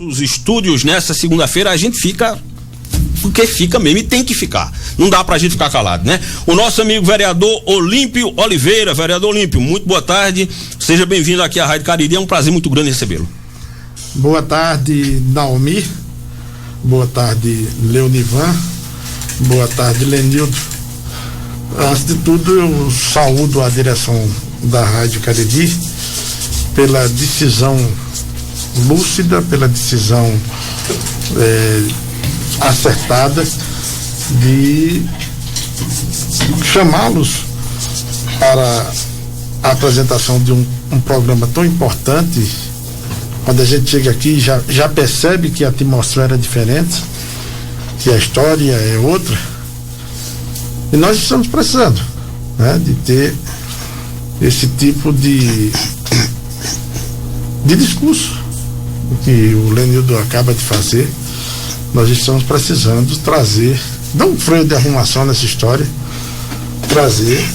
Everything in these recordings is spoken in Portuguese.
Os estúdios nessa segunda-feira a gente fica porque fica mesmo e tem que ficar, não dá pra gente ficar calado, né? O nosso amigo vereador Olímpio Oliveira. Vereador Olímpio, muito boa tarde, seja bem-vindo aqui à Rádio Cariri, é um prazer muito grande recebê-lo. Boa tarde, Naomi, boa tarde, Leonivan, boa tarde, Lenildo. Antes de tudo, eu saúdo a direção da Rádio Cariri pela decisão lúcida, pela decisão acertada de chamá-los para a apresentação de um programa tão importante. Quando a gente chega aqui já percebe que a atmosfera é diferente, que a história é outra, e nós estamos precisando, né, de ter esse tipo de discurso que o Lenildo acaba de fazer. Nós estamos precisando trazer, dar um freio de arrumação nessa história, trazer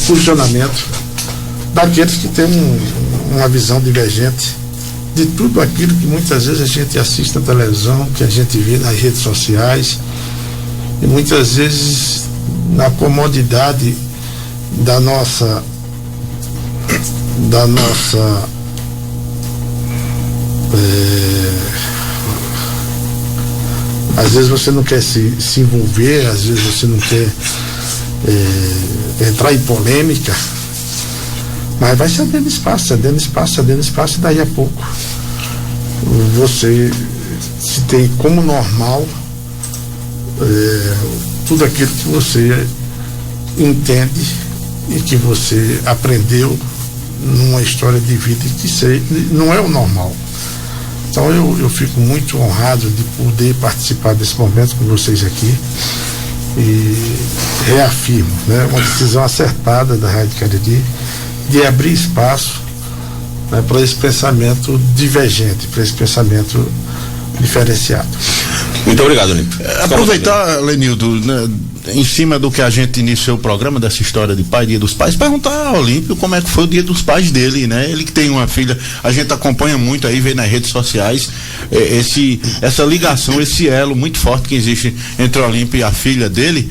funcionamento daqueles que têm uma visão divergente de tudo aquilo que muitas vezes a gente assiste na televisão, que a gente vê nas redes sociais, e muitas vezes na comodidade da nossa às vezes você não quer se envolver, às vezes você não quer entrar em polêmica, mas vai cedendo espaço, e daí a pouco você se tem como normal tudo aquilo que você entende e que você aprendeu numa história de vida que não é o normal. Então eu fico muito honrado de poder participar desse momento com vocês aqui e reafirmo, né, uma decisão acertada da Rádio Cariri de abrir espaço, né, para esse pensamento divergente, para esse pensamento diferenciado. Muito obrigado, Olímpio. Aproveitar, Lenildo, né, em cima do que a gente iniciou o programa dessa história de pai, Dia dos Pais, perguntar ao Olímpio como é que foi o Dia dos Pais dele, né? Ele que tem uma filha, a gente acompanha muito aí, vê nas redes sociais essa ligação, esse elo muito forte que existe entre o Olímpio e a filha dele.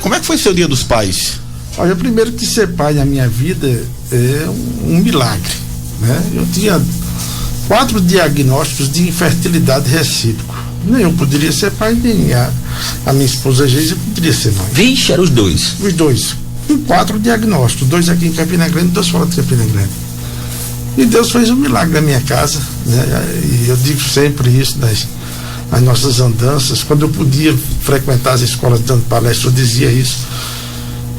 Como é que foi seu Dia dos Pais? Olha, primeiro que ser pai na minha vida é um milagre, né? Eu tinha 4 diagnósticos de infertilidade recíproco. Nem eu poderia ser pai, nem a minha esposa Geisa poderia ser mãe. Vixe, eram os dois. Os dois. Com 4 diagnósticos, 2 aqui em Campina Grande e 2 fora de Campina Grande. E Deus fez um milagre na minha casa, né? E eu digo sempre isso nas nossas andanças. Quando eu podia frequentar as escolas dando palestra, eu dizia isso.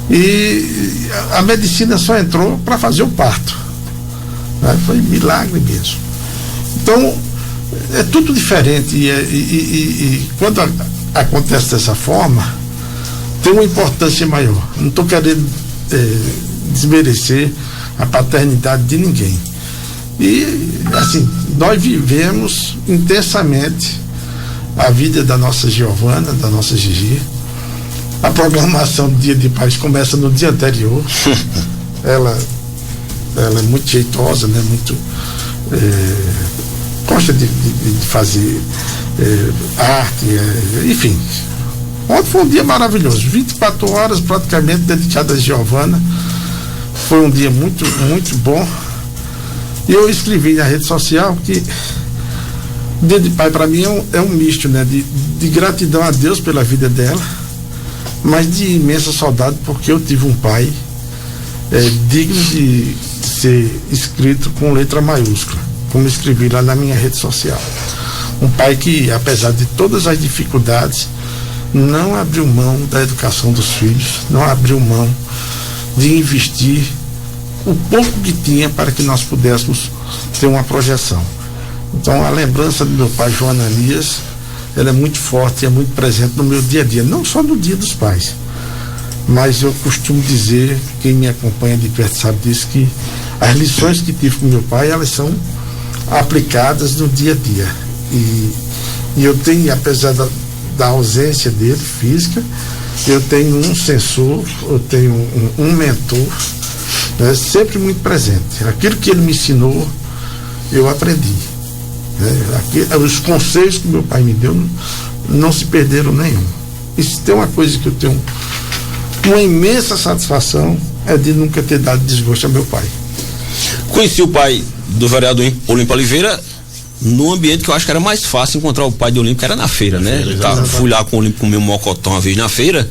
E a medicina só entrou para fazer o parto, né? Foi milagre mesmo. Então, é tudo diferente e quando acontece dessa forma, tem uma importância maior. Não estou querendo desmerecer a paternidade de ninguém. E, assim, nós vivemos intensamente a vida da nossa Giovana, da nossa Gigi. A programação do Dia de Pais começa no dia anterior. Ela é muito jeitosa, né? Muito gosta de fazer arte, enfim. Ontem foi um dia maravilhoso, 24 horas praticamente dedicadas a Giovana. Foi um dia muito, muito bom. E eu escrevi na rede social que o Dia de Pai para mim é um misto, né? De gratidão a Deus pela vida dela, mas de imensa saudade porque eu tive um pai digno de ser escrito com letra maiúscula, como escrevi lá na minha rede social. Um pai que, apesar de todas as dificuldades, não abriu mão da educação dos filhos, não abriu mão de investir o pouco que tinha para que nós pudéssemos ter uma projeção. Então a lembrança do meu pai, João Ananias, ela é muito forte, é muito presente no meu dia a dia, não só no Dia dos Pais, mas eu costumo dizer, quem me acompanha de perto sabe disso, que as lições que tive com meu pai, elas são aplicadas no dia a dia. E eu tenho, apesar da ausência dele física, eu tenho um censor, eu tenho um mentor, né, sempre muito presente. Aquilo que ele me ensinou, eu aprendi. Os conselhos que meu pai me deu não se perderam nenhum. E se tem uma coisa que eu tenho uma imensa satisfação, é de nunca ter dado desgosto a meu pai. Conheci o pai do vereador Olímpio Oliveira no ambiente que eu acho que era mais fácil encontrar o pai de Olímpio, que era na feira, né? Fui lá com o Olímpio comer um mocotão uma vez na feira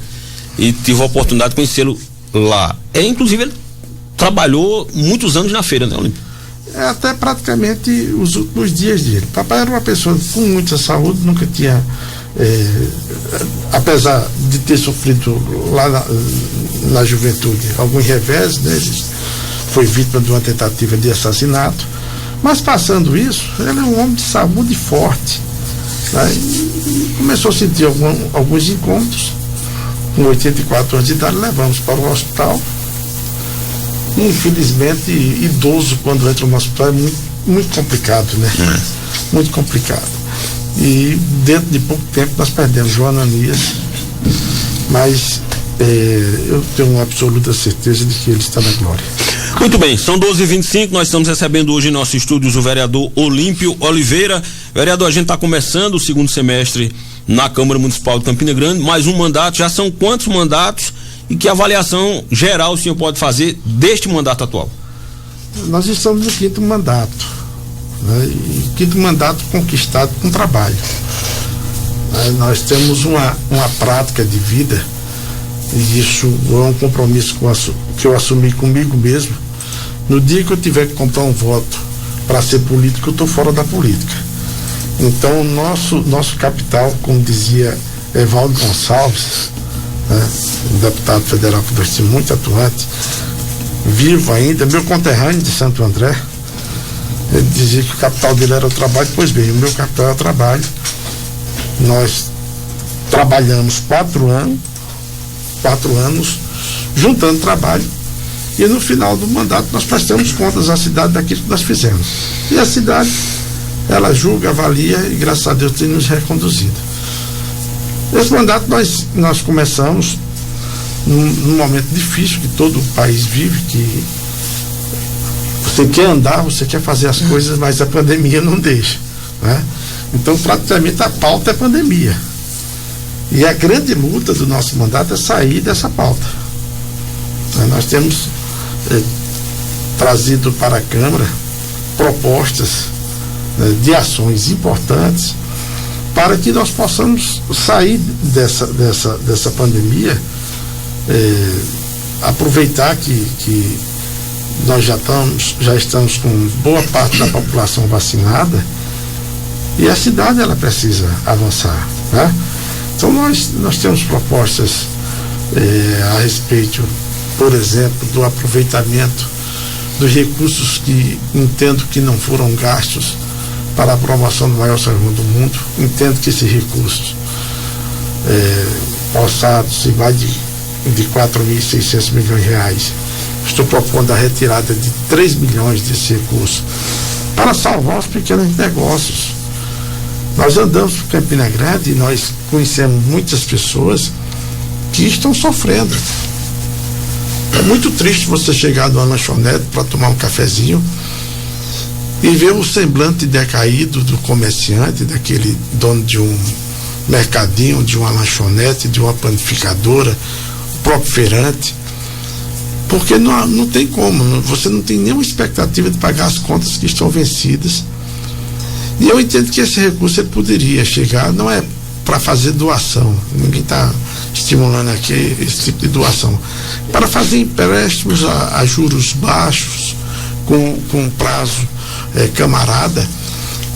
e tive a oportunidade de conhecê-lo lá. Inclusive, ele trabalhou muitos anos na feira, né, Olímpio? Até praticamente os últimos dias dele. Papai era uma pessoa com muita saúde, nunca tinha, apesar de ter sofrido lá na juventude alguns revés, né? Ele foi vítima de uma tentativa de assassinato, mas passando isso, ele é um homem de saúde forte, né? E começou a sentir alguns incômodos. Com 84 anos de idade, levamos para o hospital. Infelizmente, idoso quando entra no hospital é muito, muito complicado, né? Muito complicado. E dentro de pouco tempo nós perdemos João Ananias, mas eu tenho uma absoluta certeza de que ele está na glória. Muito bem, são 12h25, nós estamos recebendo hoje em nossos estúdios o vereador Olímpio Oliveira. Vereador, a gente está começando o segundo semestre na Câmara Municipal de Campina Grande, mais um mandato. Já são quantos mandatos e que avaliação geral o senhor pode fazer deste mandato atual? Nós estamos no 5º mandato, né? E 5º mandato conquistado com trabalho. Nós temos uma prática de vida, e isso é um compromisso que eu assumi comigo mesmo. No dia que eu tiver que comprar um voto para ser político, eu estou fora da política. Então, nosso capital, como dizia Evaldo Gonçalves, né, um deputado federal que foi muito atuante, vivo ainda, meu conterrâneo de Santo André, ele dizia que o capital dele era o trabalho. Pois bem, o meu capital é o trabalho. Nós trabalhamos 4 anos juntando trabalho, e no final do mandato nós prestamos contas à cidade daquilo que nós fizemos. E a cidade, ela julga, avalia, e graças a Deus tem nos reconduzido. Esse mandato nós começamos num momento difícil que todo o país vive, que você quer andar, você quer fazer as coisas, mas a pandemia não deixa, né? Então praticamente a pauta é pandemia. E a grande luta do nosso mandato é sair dessa pauta. Nós temos trazido para a Câmara propostas de ações importantes para que nós possamos sair dessa pandemia, aproveitar que nós já estamos com boa parte da população vacinada, e a cidade ela precisa avançar, né? Então nós temos propostas a respeito, por exemplo, do aproveitamento dos recursos que entendo que não foram gastos para a promoção do maior salão do mundo. Entendo que esses recursos orçados se vai de 4.600 milhões de reais. Estou propondo a retirada de 3 milhões desse recurso para salvar os pequenos negócios. Nós andamos por Campina Grande e nós conhecemos muitas pessoas que estão sofrendo. É muito triste você chegar numa lanchonete para tomar um cafezinho e ver o semblante decaído do comerciante, daquele dono de um mercadinho, de uma lanchonete, de uma panificadora, o próprio feirante, porque não tem como, você não tem nenhuma expectativa de pagar as contas que estão vencidas. E eu entendo que esse recurso ele poderia chegar, não é para fazer doação, ninguém está estimulando aqui esse tipo de doação, para fazer empréstimos a juros baixos, com prazo camarada,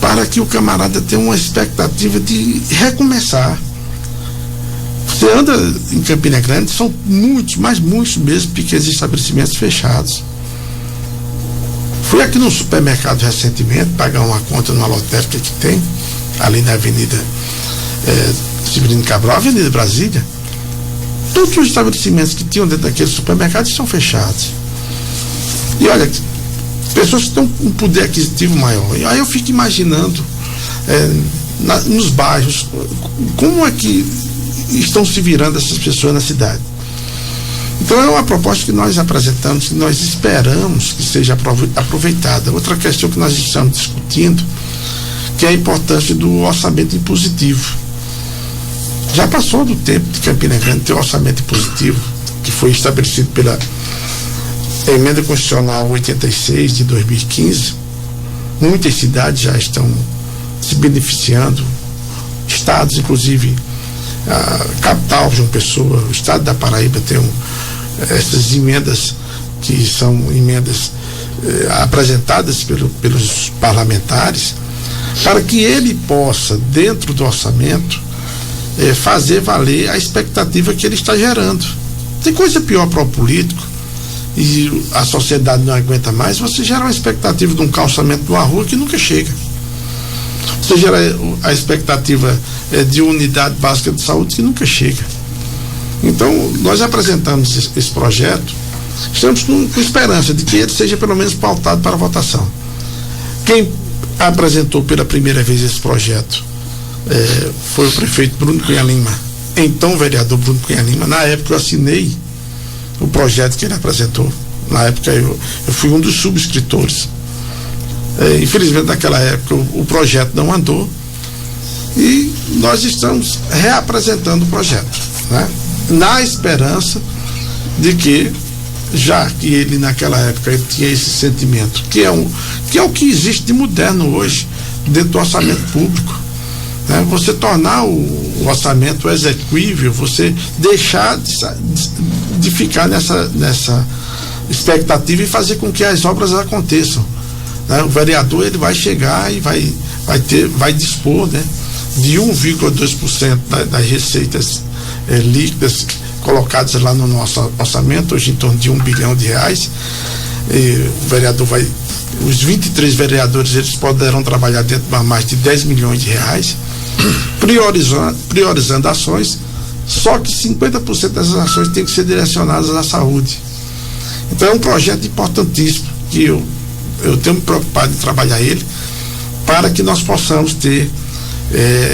para que o camarada tenha uma expectativa de recomeçar. Você anda em Campina Grande, são muitos, mas muitos mesmo, pequenos estabelecimentos fechados. Fui aqui no supermercado recentemente pagar uma conta numa lotérica que tem ali na Avenida Severino Cabral, Avenida Brasília. Todos os estabelecimentos que tinham dentro daquele supermercado estão fechados. E olha, pessoas que têm um poder aquisitivo maior. E aí eu fico imaginando nos bairros como é que estão se virando essas pessoas na cidade. Então é uma proposta que nós apresentamos, que nós esperamos que seja aproveitada. Outra questão que nós estamos discutindo, que é a importância do orçamento impositivo. Já passou do tempo de Campina Grande ter orçamento impositivo, que foi estabelecido pela Emenda Constitucional 86 de 2015. Muitas cidades já estão se beneficiando, estados, inclusive a capital, João Pessoa, o estado da Paraíba tem essas emendas, que são emendas apresentadas pelos parlamentares, para que ele possa, dentro do orçamento, fazer valer a expectativa que ele está gerando. Tem coisa pior para o político, e a sociedade não aguenta mais, você gera uma expectativa de um calçamento de uma rua que nunca chega. Você gera a expectativa de unidade básica de saúde que nunca chega. Então, nós apresentamos esse projeto, estamos com esperança de que ele seja pelo menos pautado para votação. Quem apresentou pela primeira vez esse projeto foi o prefeito Bruno Cunha Lima, então vereador Bruno Cunha Lima. Na época eu assinei o projeto que ele apresentou. Na época eu fui um dos subscritores. Infelizmente naquela época o projeto não andou e nós estamos reapresentando o projeto, né? Na esperança de que, já que ele naquela época ele tinha esse sentimento, que é o que existe de moderno hoje dentro do orçamento público, né? Você tornar o orçamento execuível, você deixar de ficar nessa expectativa e fazer com que as obras aconteçam, né? O vereador ele vai chegar e vai dispor, né, de 1,2% das receitas líquidas colocadas lá no nosso orçamento, hoje em torno de R$1 bilhão. O vereador os 23 vereadores, eles poderão trabalhar dentro de mais de R$10 milhões, priorizando ações, só que 50% dessas ações têm que ser direcionadas à saúde. Então é um projeto importantíssimo que eu tenho me preocupado em trabalhar ele, para que nós possamos ter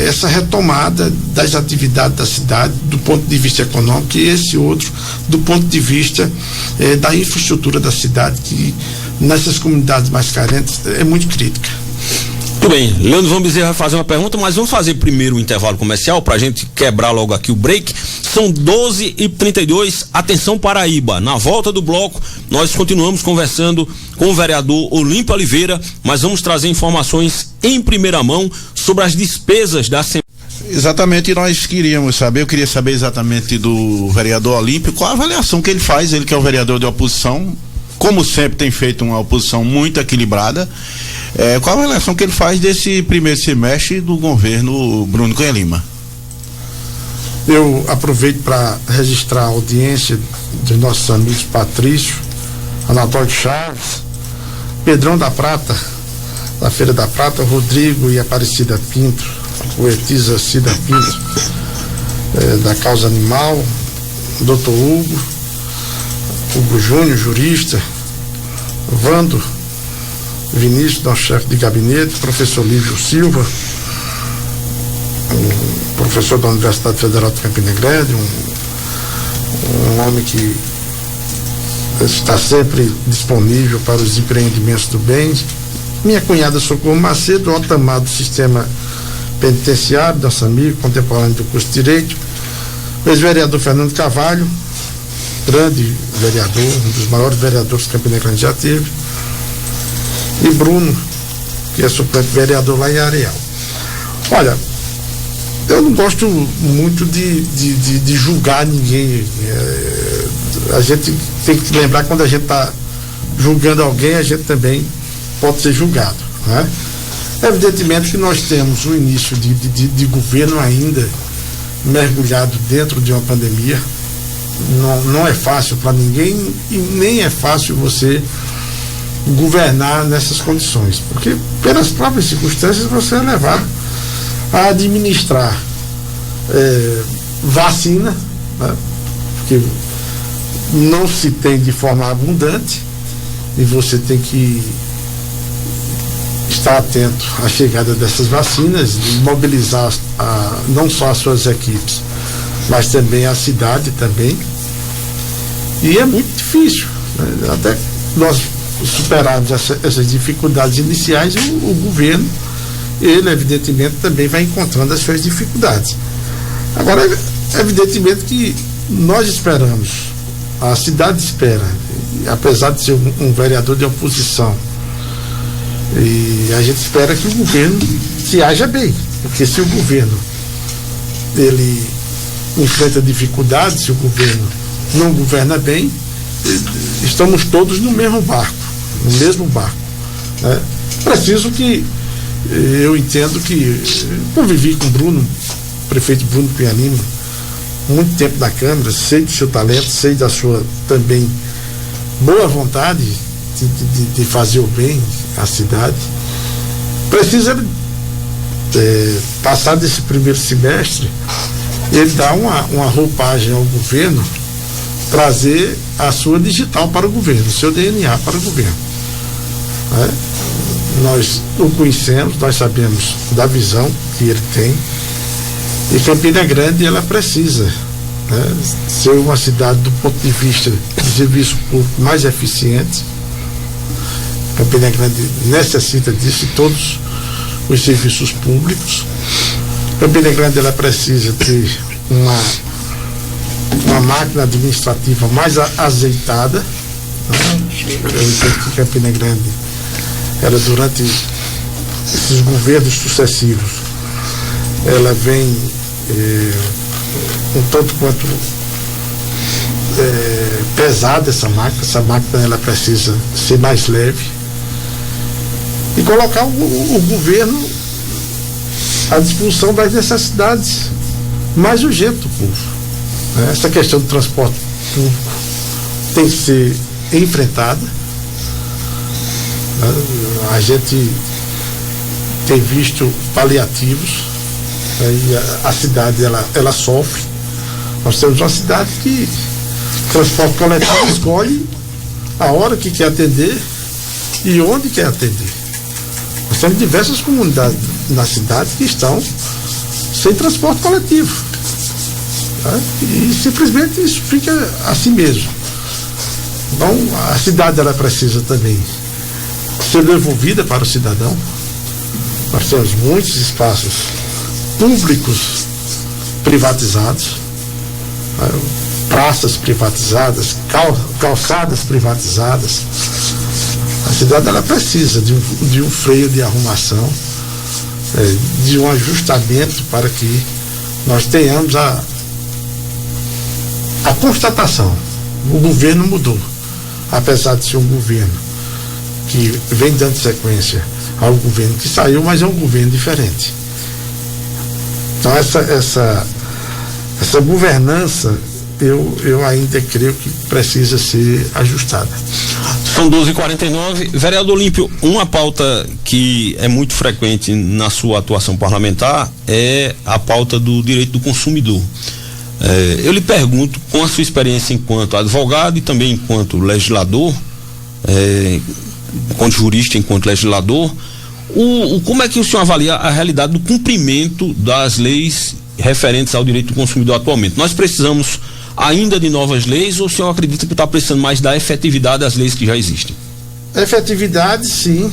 essa retomada das atividades da cidade do ponto de vista econômico, e esse outro do ponto de vista da infraestrutura da cidade, que nessas comunidades mais carentes é muito crítica. Muito bem, Leandro Van Bezerra vai fazer uma pergunta, mas vamos fazer primeiro o intervalo comercial para a gente quebrar logo aqui o break. São 12h32, atenção Paraíba. Na volta do bloco, nós continuamos conversando com o vereador Olímpio Oliveira, mas vamos trazer informações em primeira mão sobre as despesas da Assembleia. Exatamente, nós eu queria saber exatamente do vereador Olímpio, qual a avaliação que ele faz, ele que é o vereador de oposição, como sempre tem feito uma oposição muito equilibrada. Qual a avaliação que ele faz desse primeiro semestre do governo Bruno Cunha Lima? Eu aproveito para registrar a audiência dos nossos amigos Patrício, Anatólio Chaves, Pedrão da Prata, da Feira da Prata, Rodrigo e Aparecida Pinto, poetisa Cida Pinto, da Causa Animal, Dr. Hugo Júnior, jurista, Vando Vinícius, nosso chefe de gabinete, professor Lívio Silva, professor da Universidade Federal de Campina Grande, um homem que está sempre disponível para os empreendimentos do bem. Minha cunhada Socorro Macedo, Otamar do Sistema Penitenciário, nosso amigo, contemporâneo do curso de Direito, o ex-vereador Fernando Carvalho, grande vereador, um dos maiores vereadores que Campina Grande já teve, e Bruno, que é suplente vereador lá em Areal. Olha, eu não gosto muito de julgar ninguém. A gente tem que lembrar que quando a gente está julgando alguém, a gente também pode ser julgado, né? Evidentemente que nós temos o início de governo ainda mergulhado dentro de uma pandemia. Não é fácil para ninguém, e nem é fácil você governar nessas condições, porque pelas próprias circunstâncias você é levado a administrar vacina, né? Porque não se tem de forma abundante e você tem que estar atento à chegada dessas vacinas, mobilizar não só as suas equipes, mas também a cidade também. E é muito difícil, né? Até nós superarmos essas dificuldades iniciais, o governo ele evidentemente também vai encontrando as suas dificuldades. Agora, evidentemente que nós esperamos, a cidade espera, apesar de ser um vereador de oposição, e a gente espera que o governo se haja bem, porque se o governo ele enfrenta dificuldades, se o governo não governa bem, estamos todos no mesmo barco, né? Preciso que eu entendo que convivi com o prefeito Bruno Cunha Lima, muito tempo na Câmara, sei do seu talento, sei da sua também boa vontade de fazer o bem à cidade. Precisa passar desse primeiro semestre, ele dar uma roupagem ao governo, trazer a sua digital para o governo, o seu DNA para o governo, né? Nós o conhecemos, nós sabemos da visão que ele tem, e Campina Grande ela precisa, né, ser uma cidade do ponto de vista de serviço público mais eficiente. Campina Grande necessita disso, de todos os serviços públicos. Campina Grande ela precisa ter uma máquina administrativa mais azeitada, né? Eu entendo que Campina Grande, ela durante esses governos sucessivos, ela vem um tanto quanto pesada essa máquina ela precisa ser mais leve e colocar o governo à disposição das necessidades mais urgentes do povo, né? Essa questão do transporte público tem que ser enfrentada. A gente tem visto paliativos, né, e a cidade ela sofre. Nós temos uma cidade que o transporte coletivo escolhe a hora que quer atender e onde quer atender. Nós temos diversas comunidades na cidade que estão sem transporte coletivo, tá? E simplesmente isso fica assim mesmo. Então a cidade ela precisa também ser devolvida para o cidadão. Nós temos muitos espaços públicos privatizados, praças privatizadas, calçadas privatizadas. A cidade ela precisa de um freio de arrumação, de um ajustamento para que nós tenhamos a constatação. O governo mudou, apesar de ser um governo que vem dando sequência ao governo que saiu, mas é um governo diferente. Então essa governança eu ainda creio que precisa ser ajustada. São 12h49. Vereador Olímpio, uma pauta que é muito frequente na sua atuação parlamentar é a pauta do direito do consumidor. Eu lhe pergunto, com a sua experiência enquanto advogado e também enquanto legislador, enquanto jurista, enquanto legislador, como é que o senhor avalia a realidade do cumprimento das leis referentes ao direito do consumidor atualmente? Nós precisamos ainda de novas leis, ou o senhor acredita que está precisando mais da efetividade das leis que já existem? Efetividade, sim,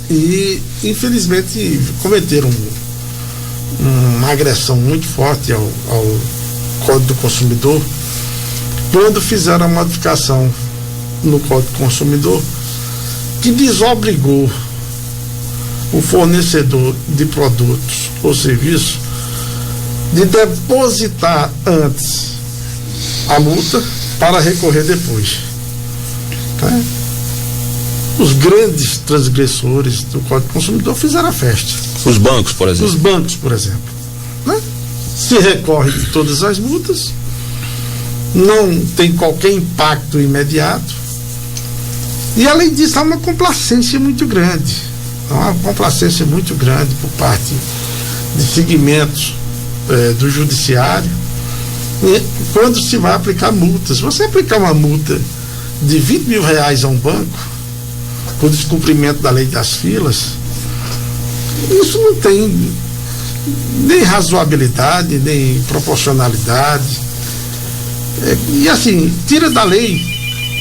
e infelizmente cometeram uma agressão muito forte ao Código do Consumidor quando fizeram a modificação no Código do Consumidor que desobrigou o fornecedor de produtos ou serviços de depositar antes a multa para recorrer depois, né? Os grandes transgressores do Código do Consumidor fizeram a festa. Os bancos, por exemplo. Né? Se recorre de todas as multas, não tem qualquer impacto imediato, e além disso há uma complacência muito grande. Por parte de segmentos do judiciário, e quando se vai aplicar multas. Você aplicar uma multa de R$20 mil a um banco por descumprimento da lei das filas, isso não tem nem razoabilidade, nem proporcionalidade, e assim, tira da lei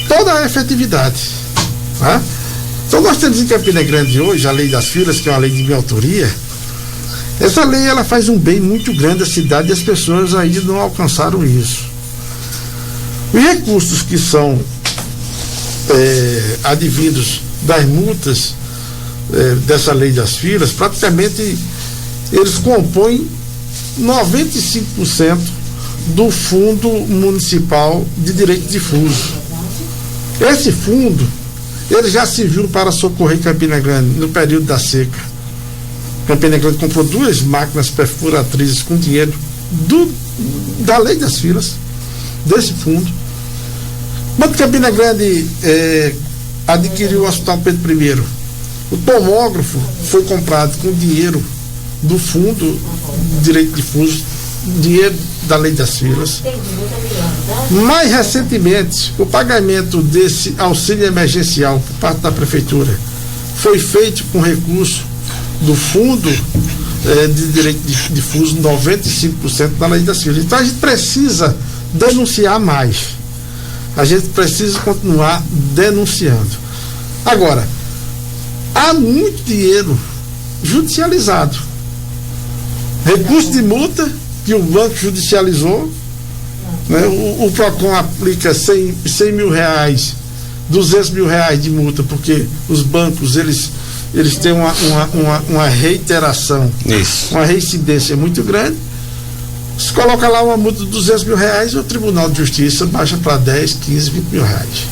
toda a efetividade, né? Então nós temos em Campina Grande hoje a lei das filas, que é uma lei de minha autoria, Essa lei ela faz um bem muito grande à cidade e as pessoas ainda não alcançaram isso. Os recursos que são advindos das multas dessa lei das filas, praticamente eles compõem 95% do Fundo Municipal de Direito Difuso. Esse fundo, ele já serviu para socorrer Campina Grande no período da seca. Campina Grande comprou 2 máquinas perfuratrizes com dinheiro da lei das filas, desse fundo. Quando Campina Grande adquiriu o Hospital Pedro I, o tomógrafo foi comprado com dinheiro do Fundo de Direito Difuso, dinheiro da lei das filas. Mais recentemente, o pagamento desse auxílio emergencial por parte da prefeitura foi feito com recurso do Fundo de Direito Difuso, 95% da lei das filas. Então a gente precisa denunciar mais. A gente precisa continuar denunciando. Agora, há muito dinheiro judicializado. Recurso de multa que o banco judicializou, né? O PROCON aplica 100 mil reais, 200 mil reais de multa, porque os bancos eles têm uma reiteração, uma reincidência muito grande. Se coloca lá uma multa de 200 mil reais, o Tribunal de Justiça baixa para 10, 15, 20 mil reais.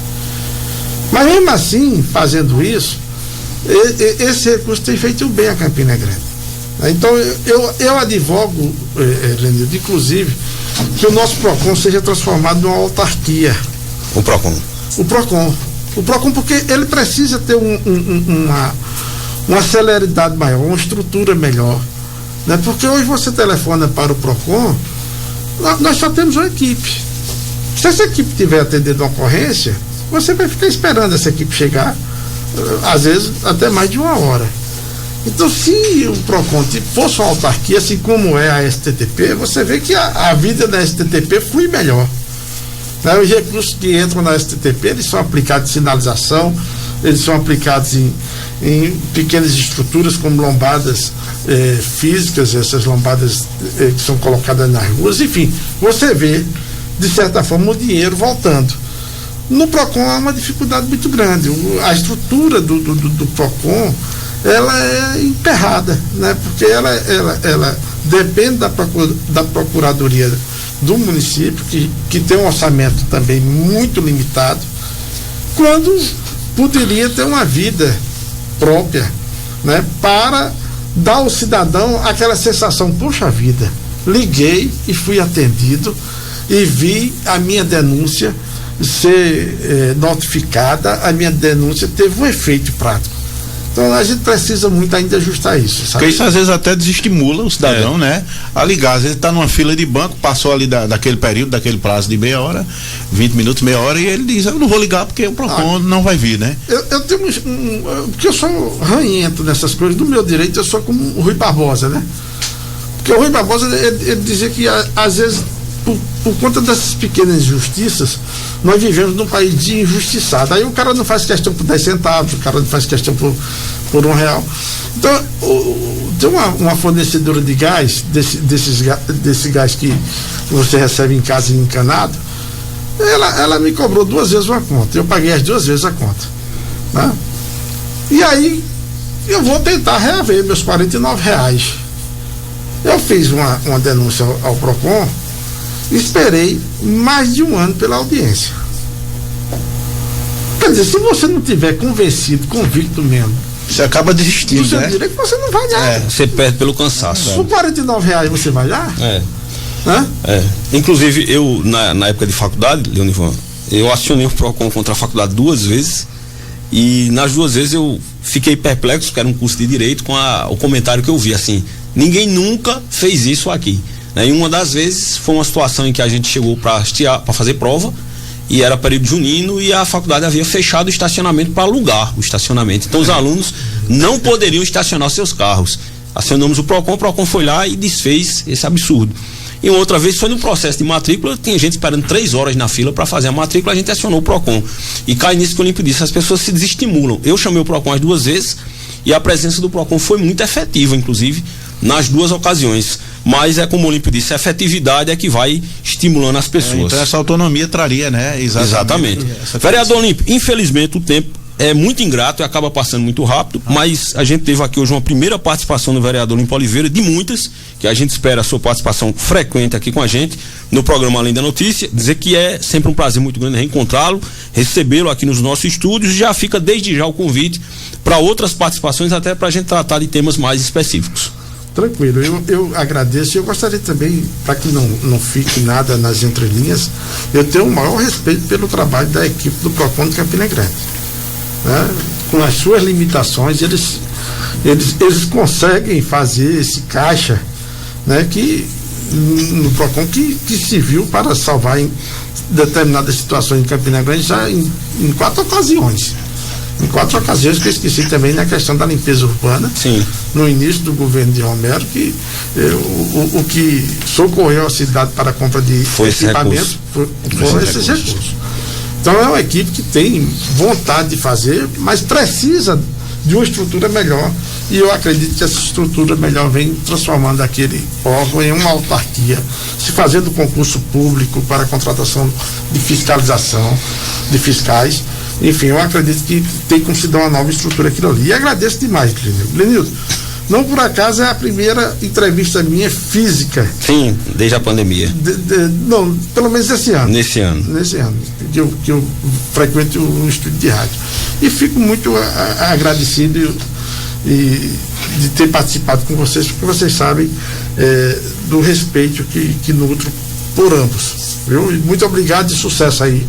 Mas mesmo assim, fazendo isso, esse recurso tem feito bem a Campina Grande. Então eu advogo, Lenildo, inclusive, que o nosso PROCON seja transformado numa autarquia. O PROCON, porque ele precisa ter uma celeridade maior, uma estrutura melhor, né? Porque hoje você telefona para o PROCON, nós só temos uma equipe. Se essa equipe tiver atendendo uma ocorrência, você vai ficar esperando essa equipe chegar, às vezes até mais de 1 hora. Então, se o PROCON fosse uma autarquia, assim como é a STTP, você vê que a vida da STTP flui melhor. Né? Os recursos que entram na STTP, eles são aplicados em sinalização, eles são aplicados em pequenas estruturas como lombadas físicas, essas lombadas que são colocadas nas ruas, enfim, você vê, de certa forma, o dinheiro voltando. No PROCON há uma dificuldade muito grande. A estrutura do PROCON, ela é emperrada, né? Porque ela depende da Procuradoria do município, que tem um orçamento também muito limitado, quando poderia ter uma vida própria, né? Para dar ao cidadão aquela sensação, poxa vida, liguei e fui atendido e vi a minha denúncia ser notificada, a minha denúncia teve um efeito prático. Então a gente precisa muito ainda ajustar isso, sabe? Porque isso às vezes até desestimula o cidadão, né? A ligar, às vezes está numa fila de banco, passou ali daquele período, daquele prazo de meia hora, 20 minutos, meia hora, e ele diz, eu não vou ligar porque o PROCON não vai vir, né? Eu tenho porque eu sou ranhento nessas coisas, do meu direito eu sou como o Rui Barbosa, né? Porque o Rui Barbosa, ele dizia que às vezes por conta dessas pequenas injustiças, nós vivemos num país de injustiçado. Aí o cara não faz questão por 10 centavos, o cara não faz questão por R$1. Então, tem uma fornecedora de gás, desse gás que você recebe em casa encanado, ela me cobrou 2 vezes uma conta. Eu paguei as 2 vezes a conta. Né? E aí, eu vou tentar reaver meus R$49. Eu fiz uma denúncia ao PROCON, esperei mais de 1 ano pela audiência. Quer dizer, se você não tiver convicto mesmo, você acaba desistindo, do seu direito, você não vai dar. Você perde pelo cansaço. Por R$49 você vai dar? Inclusive, eu, na época de faculdade, Leonivan, eu acionei o PROCON contra a faculdade 2 vezes, e nas 2 vezes eu fiquei perplexo, porque era um curso de direito, com o comentário que eu vi, assim, ninguém nunca fez isso aqui. Em uma das vezes foi uma situação em que a gente chegou para fazer prova, e era período junino, e a faculdade havia fechado o estacionamento para alugar o estacionamento. Então os alunos não poderiam estacionar seus carros. Acionamos o PROCON foi lá e desfez esse absurdo. E uma outra vez foi no processo de matrícula, tinha gente esperando 3 horas na fila para fazer a matrícula, a gente acionou o PROCON. E cai nisso que o Olímpio disse, as pessoas se desestimulam. Eu chamei o PROCON as 2 vezes, e a presença do PROCON foi muito efetiva, inclusive, nas duas ocasiões. Mas é como o Olímpio disse, a efetividade é que vai estimulando as pessoas. Então essa autonomia traria, né? Exatamente. Vereador Olímpio, infelizmente o tempo é muito ingrato e acaba passando muito rápido, mas a gente teve aqui hoje uma primeira participação do vereador Olímpio Oliveira, de muitas, que a gente espera a sua participação frequente aqui com a gente no programa Além da Notícia. Dizer que é sempre um prazer muito grande reencontrá-lo, recebê-lo aqui nos nossos estúdios. Já fica desde já o convite para outras participações, até para a gente tratar de temas mais específicos. Tranquilo, eu agradeço. Eu gostaria também, para que não fique nada nas entrelinhas, eu tenho o maior respeito pelo trabalho da equipe do PROCON de Campina Grande, né? Com as suas limitações, eles conseguem fazer esse caixa, né? Que no PROCON que se viu para salvar em determinadas situações em Campina Grande já em 4 ocasiões. Em 4 ocasiões, que eu esqueci também na questão da limpeza urbana. Sim. No início do governo de Romero, que o que socorreu a cidade para a compra de equipamentos foram esses recursos. Então é uma equipe que tem vontade de fazer, mas precisa de uma estrutura melhor, e eu acredito que essa estrutura melhor vem transformando aquele órgão em uma autarquia, se fazendo concurso público para a contratação de fiscalização de fiscais. Enfim, eu acredito que tem como se dar uma nova estrutura aquilo ali. E agradeço demais, Lenildo. Não por acaso é a primeira entrevista minha física. Sim, desde a pandemia. Não, pelo menos esse ano. Nesse ano. Que eu frequento o estúdio de rádio. E fico muito agradecido de ter participado com vocês, porque vocês sabem do respeito que nutro por ambos. Viu? E muito obrigado e sucesso aí